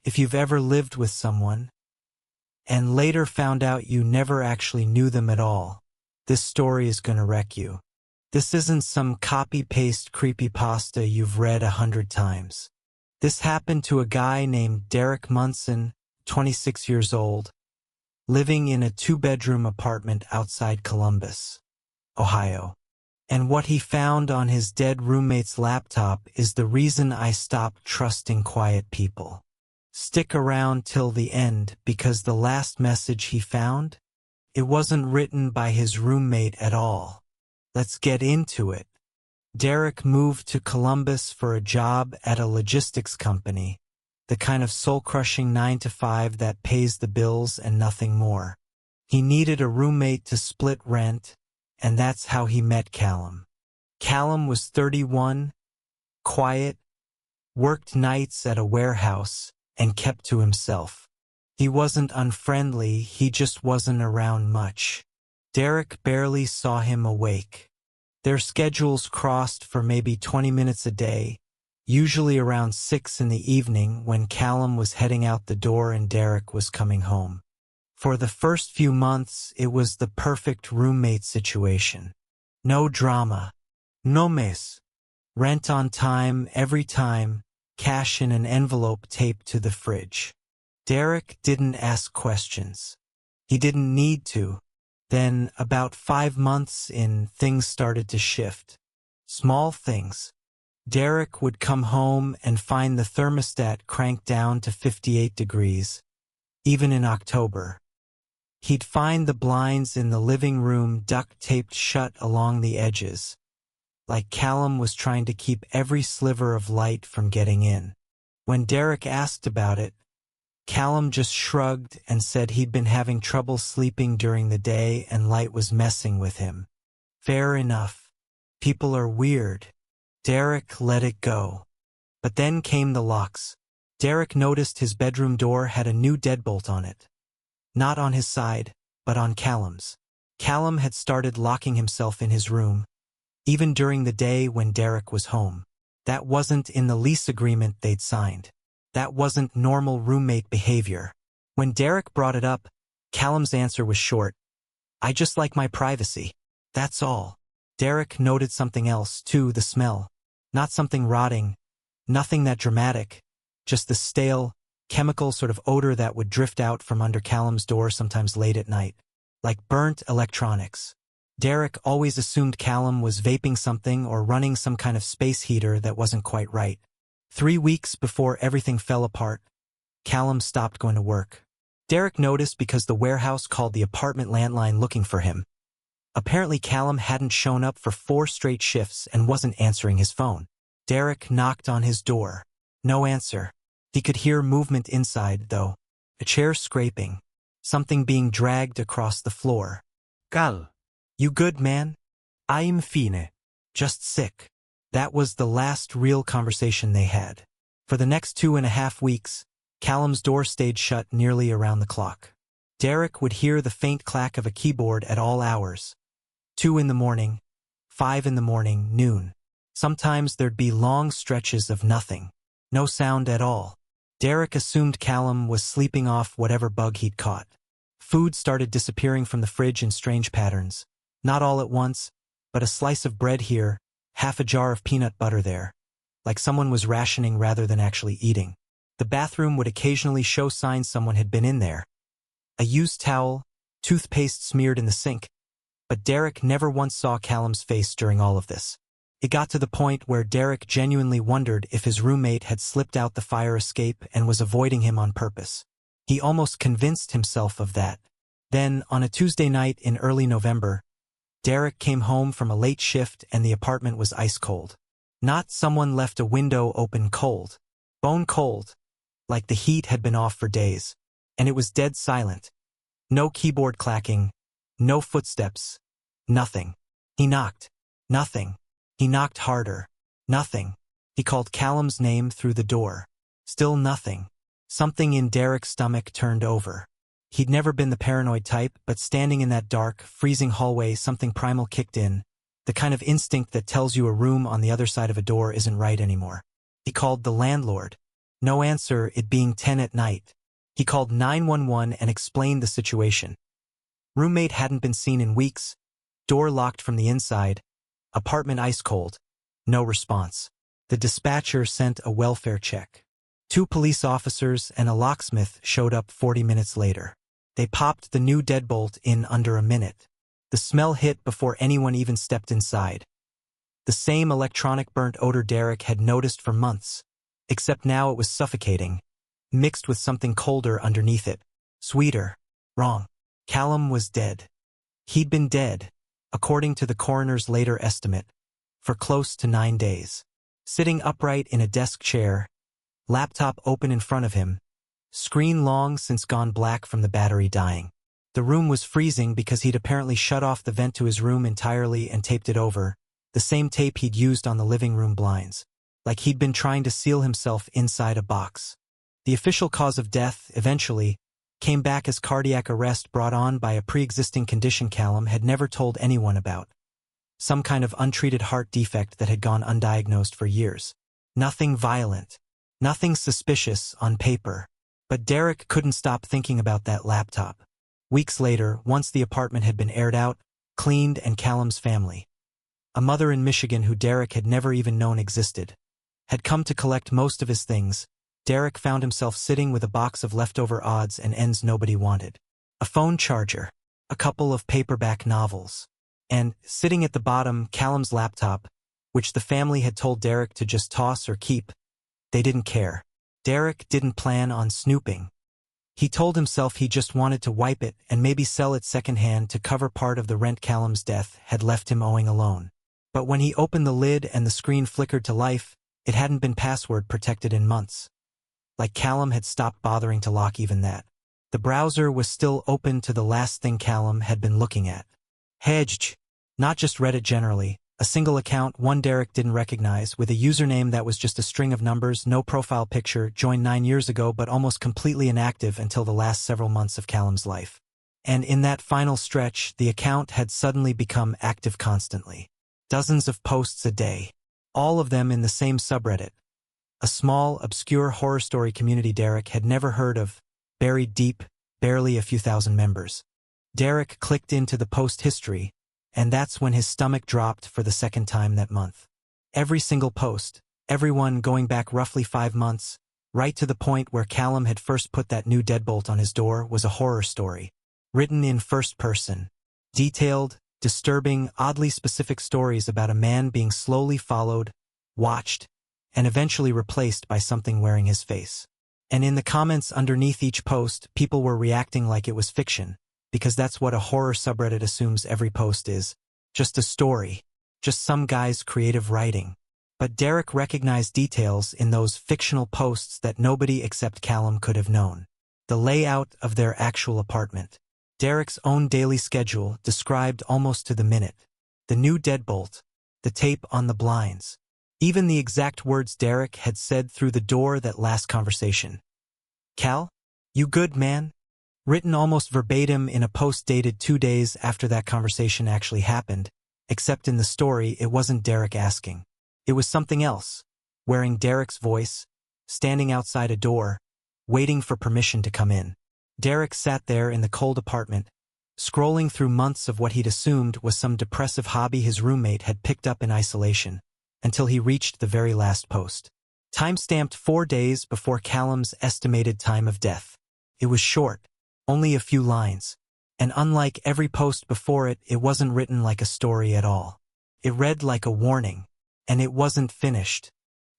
If you've ever lived with someone, and later found out you never actually knew them at all, this story is gonna wreck you. This isn't some copy-paste creepypasta you've read 100 times. This happened to a guy named Derek Munson, 26 years old, living in a 2-bedroom apartment outside Columbus, Ohio. And what he found on his dead roommate's laptop is the reason I stopped trusting quiet people. Stick around till the end, because the last message he found, it wasn't written by his roommate at all. Let's get into it. Derek moved to Columbus for a job at a logistics company, the kind of soul-crushing 9-to-5 that pays the bills and nothing more. He needed a roommate to split rent, and that's how he met Callum. Callum was 31, quiet, worked nights at a warehouse, and kept to himself. He wasn't unfriendly, he just wasn't around much. Derek barely saw him awake. Their schedules crossed for maybe 20 minutes a day, usually around 6 in the evening when Callum was heading out the door and Derek was coming home. For the first few months, it was the perfect roommate situation. No drama. No mess. Rent on time every time, cash in an envelope taped to the fridge. Derek didn't ask questions. He didn't need to. Then, about 5 months in, things started to shift. Small things. Derek would come home and find the thermostat cranked down to 58 degrees, even in October. He'd find the blinds in the living room duct-taped shut along the edges, like Callum was trying to keep every sliver of light from getting in. When Derek asked about it, Callum just shrugged and said he'd been having trouble sleeping during the day and light was messing with him. Fair enough. People are weird. Derek let it go. But then came the locks. Derek noticed his bedroom door had a new deadbolt on it. Not on his side, but on Callum's. Callum had started locking himself in his room, even during the day when Derek was home. That wasn't in the lease agreement they'd signed. That wasn't normal roommate behavior. When Derek brought it up, Callum's answer was short. I just like my privacy. That's all. Derek noted something else, too, the smell. Not something rotting, nothing that dramatic, just the stale, chemical sort of odor that would drift out from under Callum's door sometimes late at night. Like burnt electronics. Derek always assumed Callum was vaping something or running some kind of space heater that wasn't quite right. 3 weeks before everything fell apart, Callum stopped going to work. Derek noticed because the warehouse called the apartment landline looking for him. Apparently Callum hadn't shown up for 4 straight shifts and wasn't answering his phone. Derek knocked on his door. No answer. He could hear movement inside, though. A chair scraping. Something being dragged across the floor. Cal. You good, man? I'm fine. Just sick. That was the last real conversation they had. For the next 2.5 weeks, Callum's door stayed shut nearly around the clock. Derek would hear the faint clack of a keyboard at all hours. 2 in the morning, 5 in the morning, noon. Sometimes there'd be long stretches of nothing. No sound at all. Derek assumed Callum was sleeping off whatever bug he'd caught. Food started disappearing from the fridge in strange patterns. Not all at once, but a slice of bread here, half a jar of peanut butter there. Like someone was rationing rather than actually eating. The bathroom would occasionally show signs someone had been in there. A used towel, toothpaste smeared in the sink. But Derek never once saw Callum's face during all of this. It got to the point where Derek genuinely wondered if his roommate had slipped out the fire escape and was avoiding him on purpose. He almost convinced himself of that. Then, on a Tuesday night in early November, Derek came home from a late shift and the apartment was ice cold. Not someone left a window open cold. Bone cold. Like the heat had been off for days. And it was dead silent. No keyboard clacking. No footsteps. Nothing. He knocked. Nothing. He knocked harder. Nothing. He called Callum's name through the door. Still nothing. Something in Derek's stomach turned over. He'd never been the paranoid type, but standing in that dark, freezing hallway, something primal kicked in, the kind of instinct that tells you a room on the other side of a door isn't right anymore. He called the landlord. No answer, it being 10 at night. He called 911 and explained the situation. Roommate hadn't been seen in weeks, door locked from the inside, apartment ice cold. No response. The dispatcher sent a welfare check. 2 police officers and a locksmith showed up 40 minutes later. They popped the new deadbolt in under a minute. The smell hit before anyone even stepped inside. The same electronic burnt odor Derek had noticed for months, except now it was suffocating, mixed with something colder underneath it. Sweeter. Wrong. Callum was dead. He'd been dead, according to the coroner's later estimate, for close to 9 days. Sitting upright in a desk chair, laptop open in front of him, screen long since gone black from the battery dying. The room was freezing because he'd apparently shut off the vent to his room entirely and taped it over, the same tape he'd used on the living room blinds, like he'd been trying to seal himself inside a box. The official cause of death, eventually, came back as cardiac arrest brought on by a pre-existing condition Callum had never told anyone about. Some kind of untreated heart defect that had gone undiagnosed for years. Nothing violent. Nothing suspicious on paper. But Derek couldn't stop thinking about that laptop. Weeks later, once the apartment had been aired out, cleaned, and Callum's family, a mother in Michigan who Derek had never even known existed, had come to collect most of his things, Derek found himself sitting with a box of leftover odds and ends nobody wanted. A phone charger, a couple of paperback novels, and, sitting at the bottom, Callum's laptop, which the family had told Derek to just toss or keep. They didn't care. Derek didn't plan on snooping. He told himself he just wanted to wipe it and maybe sell it secondhand to cover part of the rent Callum's death had left him owing alone. But when he opened the lid and the screen flickered to life, it hadn't been password protected in months. Like Callum had stopped bothering to lock even that. The browser was still open to the last thing Callum had been looking at. Hedge. Not just Reddit generally, a single account one Derek didn't recognize, with a username that was just a string of numbers, no profile picture, joined 9 years ago but almost completely inactive until the last several months of Callum's life. And in that final stretch, the account had suddenly become active constantly. Dozens of posts a day. All of them in the same subreddit. A small, obscure horror story community Derek had never heard of, buried deep, barely a few thousand members. Derek clicked into the post history, and that's when his stomach dropped for the second time that month. Every single post, everyone going back roughly 5 months, right to the point where Callum had first put that new deadbolt on his door, was a horror story. Written in first person. Detailed, disturbing, oddly specific stories about a man being slowly followed, watched, and eventually replaced by something wearing his face. And in the comments underneath each post, people were reacting like it was fiction, because that's what a horror subreddit assumes every post is. Just a story. Just some guy's creative writing. But Derek recognized details in those fictional posts that nobody except Callum could have known. The layout of their actual apartment. Derek's own daily schedule, described almost to the minute. The new deadbolt. The tape on the blinds. Even the exact words Derek had said through the door that last conversation. "Cal? You good, man?" Written almost verbatim in a post dated 2 days after that conversation actually happened, except in the story it wasn't Derek asking. It was something else, wearing Derek's voice, standing outside a door, waiting for permission to come in. Derek sat there in the cold apartment, scrolling through months of what he'd assumed was some depressive hobby his roommate had picked up in isolation, until he reached the very last post. Time-stamped 4 days before Callum's estimated time of death. It was short, only a few lines, and unlike every post before it, it wasn't written like a story at all. It read like a warning, and it wasn't finished.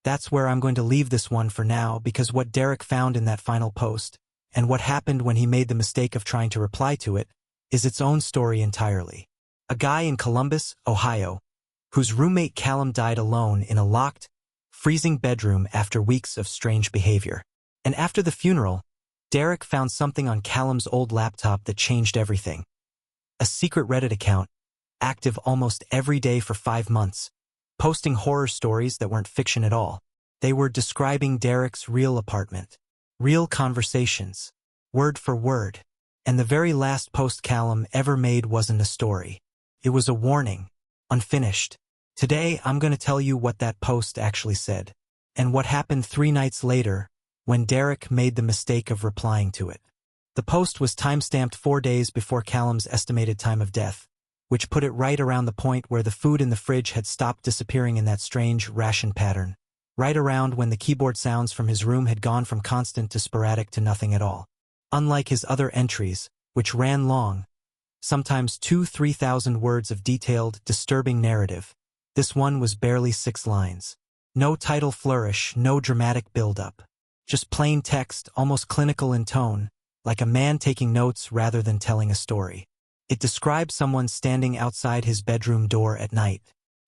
That's where I'm going to leave this one for now, because what Derek found in that final post, and what happened when he made the mistake of trying to reply to it, is its own story entirely. A guy in Columbus, Ohio, whose roommate Callum died alone in a locked, freezing bedroom after weeks of strange behavior. And after the funeral, Derek found something on Callum's old laptop that changed everything. A secret Reddit account, active almost every day for 5 months, posting horror stories that weren't fiction at all. They were describing Derek's real apartment, real conversations, word for word. And the very last post Callum ever made wasn't a story. It was a warning, unfinished. Today, I'm going to tell you what that post actually said, and what happened 3 nights later, when Derek made the mistake of replying to it. The post was timestamped 4 days before Callum's estimated time of death, which put it right around the point where the food in the fridge had stopped disappearing in that strange ration pattern, right around when the keyboard sounds from his room had gone from constant to sporadic to nothing at all. Unlike his other entries, which ran long, sometimes 2,000–3,000 words of detailed, disturbing narrative, this one was barely 6 lines. No title flourish, no dramatic build-up. Just plain text, almost clinical in tone, like a man taking notes rather than telling a story. It described someone standing outside his bedroom door at night.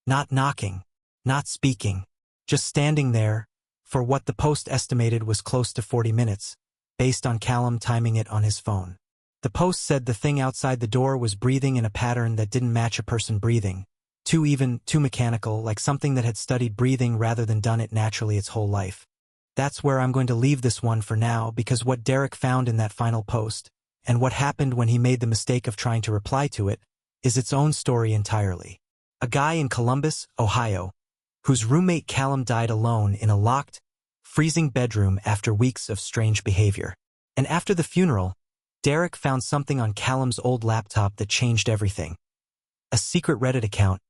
Not knocking, not speaking, just standing there, for what the post estimated was close to 40 minutes, based on Callum timing it on his phone. The post said the thing outside the door was breathing in a pattern that didn't match a person breathing. Too mechanical, like something that had studied breathing rather than done it naturally its whole life. That's where I'm going to leave this one for now, because what Derek found in that final post, and what happened when he made the mistake of trying to reply to it, is its own story entirely. A guy in Columbus, Ohio, whose roommate Callum died alone in a locked, freezing bedroom after weeks of strange behavior. And after the funeral, Derek found something on Callum's old laptop that changed everything. A secret Reddit account,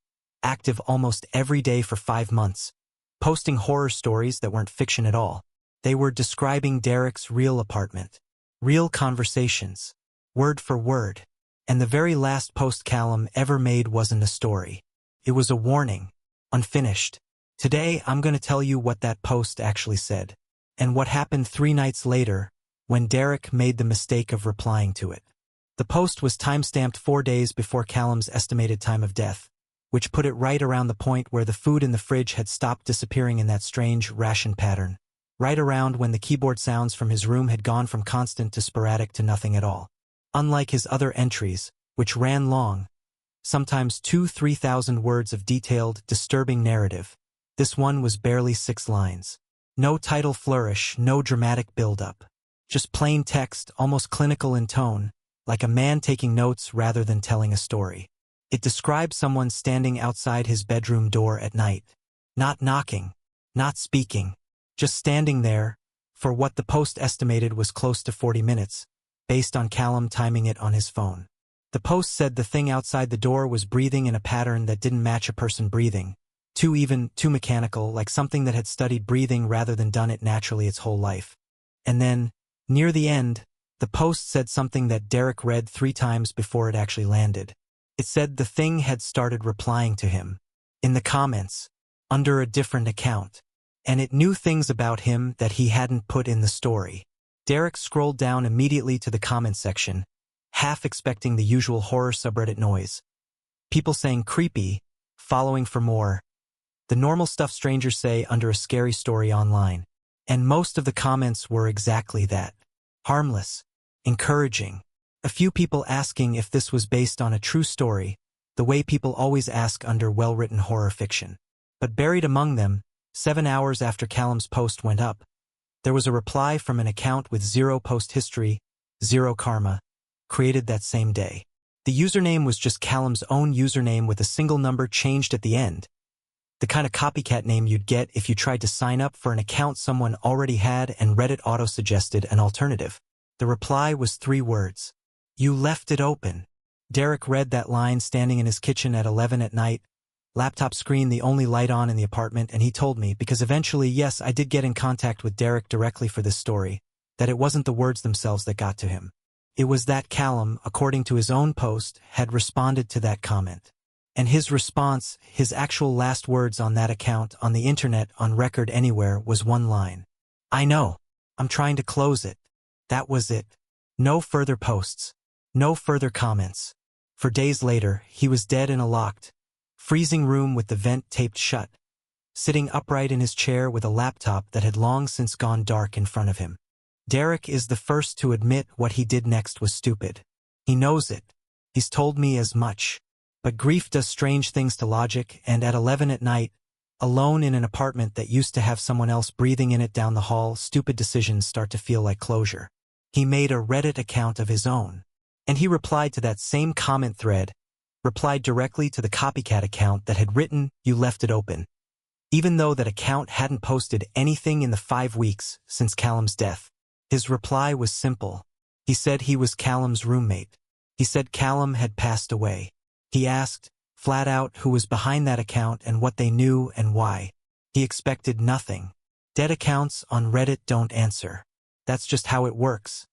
active almost every day for 5 months, posting horror stories that weren't fiction at all. They were describing Derek's real apartment, real conversations, word for word. And the very last post Callum ever made wasn't a story. It was a warning, unfinished. Today, I'm going to tell you what that post actually said, and what happened 3 nights later, when Derek made the mistake of replying to it. The post was timestamped 4 days before Callum's estimated time of death, which put it right around the point where the food in the fridge had stopped disappearing in that strange ration pattern, right around when the keyboard sounds from his room had gone from constant to sporadic to nothing at all. Unlike his other entries, which ran long, sometimes 2,000–3,000 words of detailed, disturbing narrative, this one was barely 6 lines. No title flourish, no dramatic build-up. Just plain text, almost clinical in tone, like a man taking notes rather than telling a story. It described someone standing outside his bedroom door at night. Not knocking, not speaking, just standing there, for what the post estimated was close to 40 minutes, based on Callum timing it on his phone. The post said the thing outside the door was breathing in a pattern that didn't match a person breathing. Too mechanical, like something that had studied breathing rather than done it naturally its whole life. And then, near the end, the post said something that Derek read 3 times before it actually landed. It said the thing had started replying to him, in the comments, under a different account, and it knew things about him that he hadn't put in the story. Derek scrolled down immediately to the comment section, half expecting the usual horror subreddit noise. People saying creepy, following for more. The normal stuff strangers say under a scary story online. And most of the comments were exactly that. Harmless, encouraging. A few people asking if this was based on a true story, the way people always ask under well-written horror fiction. But buried among them, 7 hours after Callum's post went up, there was a reply from an account with 0 post history, 0 karma, created that same day. The username was just Callum's own username with a single number changed at the end. The kind of copycat name you'd get if you tried to sign up for an account someone already had and Reddit auto-suggested an alternative. The reply was 3 words. You left it open. Derek read that line standing in his kitchen at 11 at night, laptop screen the only light on in the apartment, and he told me, because eventually, yes, I did get in contact with Derek directly for this story, that it wasn't the words themselves that got to him. It was that Callum, according to his own post, had responded to that comment. And his response, his actual last words on that account, on the internet, on record anywhere, was 1 line. I know. I'm trying to close it. That was it. No further posts. No further comments. For days later, he was dead in a locked, freezing room with the vent taped shut, sitting upright in his chair with a laptop that had long since gone dark in front of him. Derek is the first to admit what he did next was stupid. He knows it. He's told me as much. But grief does strange things to logic, and at 11 at night, alone in an apartment that used to have someone else breathing in it down the hall, stupid decisions start to feel like closure. He made a Reddit account of his own. And he replied to that same comment thread, replied directly to the copycat account that had written, "You left it open." even though that account hadn't posted anything in the 5 weeks since Callum's death. His reply was simple. He said he was Callum's roommate. He said Callum had passed away. He asked, flat out, who was behind that account and what they knew and why. He expected nothing. Dead accounts on Reddit don't answer. That's just how it works.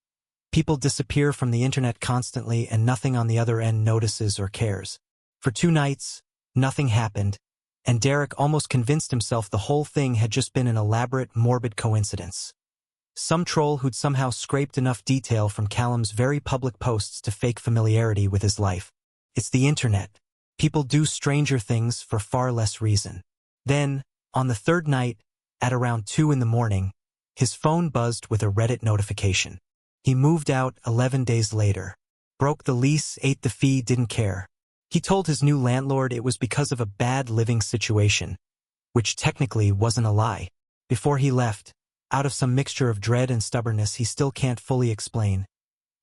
People disappear from the internet constantly and nothing on the other end notices or cares. For 2 nights, nothing happened, and Derek almost convinced himself the whole thing had just been an elaborate, morbid coincidence. Some troll who'd somehow scraped enough detail from Callum's very public posts to fake familiarity with his life. It's the internet. People do stranger things for far less reason. Then, on the 3rd night, at around 2 in the morning, his phone buzzed with a Reddit notification. He moved out 11 days later. Broke the lease, ate the fee, didn't care. He told his new landlord it was because of a bad living situation, which technically wasn't a lie. Before he left, out of some mixture of dread and stubbornness he still can't fully explain,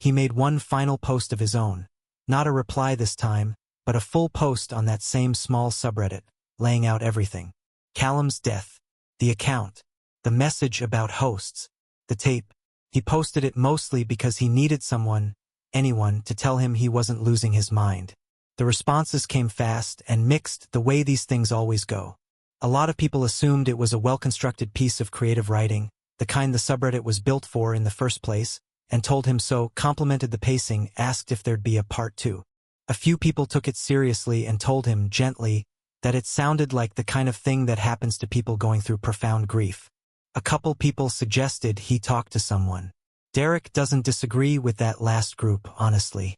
he made one final post of his own. Not a reply this time, but a full post on that same small subreddit, laying out everything. Callum's death, the account, the message about hosts, the tape. He posted it mostly because he needed someone, anyone, to tell him he wasn't losing his mind. The responses came fast and mixed, the way these things always go. A lot of people assumed it was a well-constructed piece of creative writing, the kind the subreddit was built for in the first place, and told him so, complimented the pacing, asked if there'd be a part 2. A few people took it seriously and told him, gently, that it sounded like the kind of thing that happens to people going through profound grief. A couple people suggested he talk to someone. Derek doesn't disagree with that last group, honestly.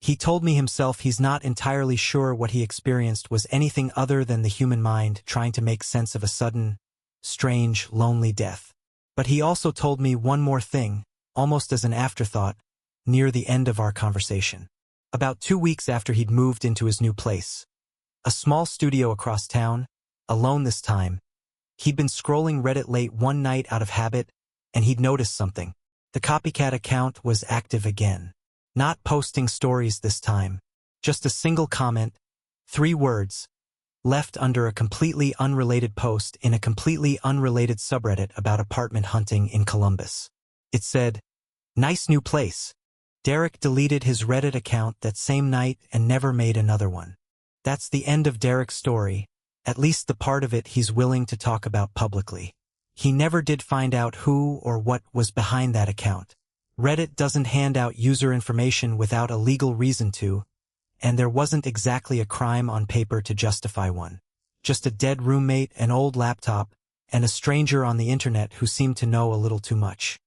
He told me himself he's not entirely sure what he experienced was anything other than the human mind trying to make sense of a sudden, strange, lonely death. But he also told me one more thing, almost as an afterthought, near the end of our conversation. About 2 weeks after he'd moved into his new place, a small studio across town, alone this time, he'd been scrolling Reddit late one night out of habit, and he'd noticed something. The copycat account was active again. Not posting stories this time. Just a single comment, 3 words, left under a completely unrelated post in a completely unrelated subreddit about apartment hunting in Columbus. It said, "Nice new place." Derek deleted his Reddit account that same night and never made another one. That's the end of Derek's story, at least the part of it he's willing to talk about publicly. He never did find out who or what was behind that account. Reddit doesn't hand out user information without a legal reason to, and there wasn't exactly a crime on paper to justify one. Just a dead roommate, an old laptop, and a stranger on the internet who seemed to know a little too much.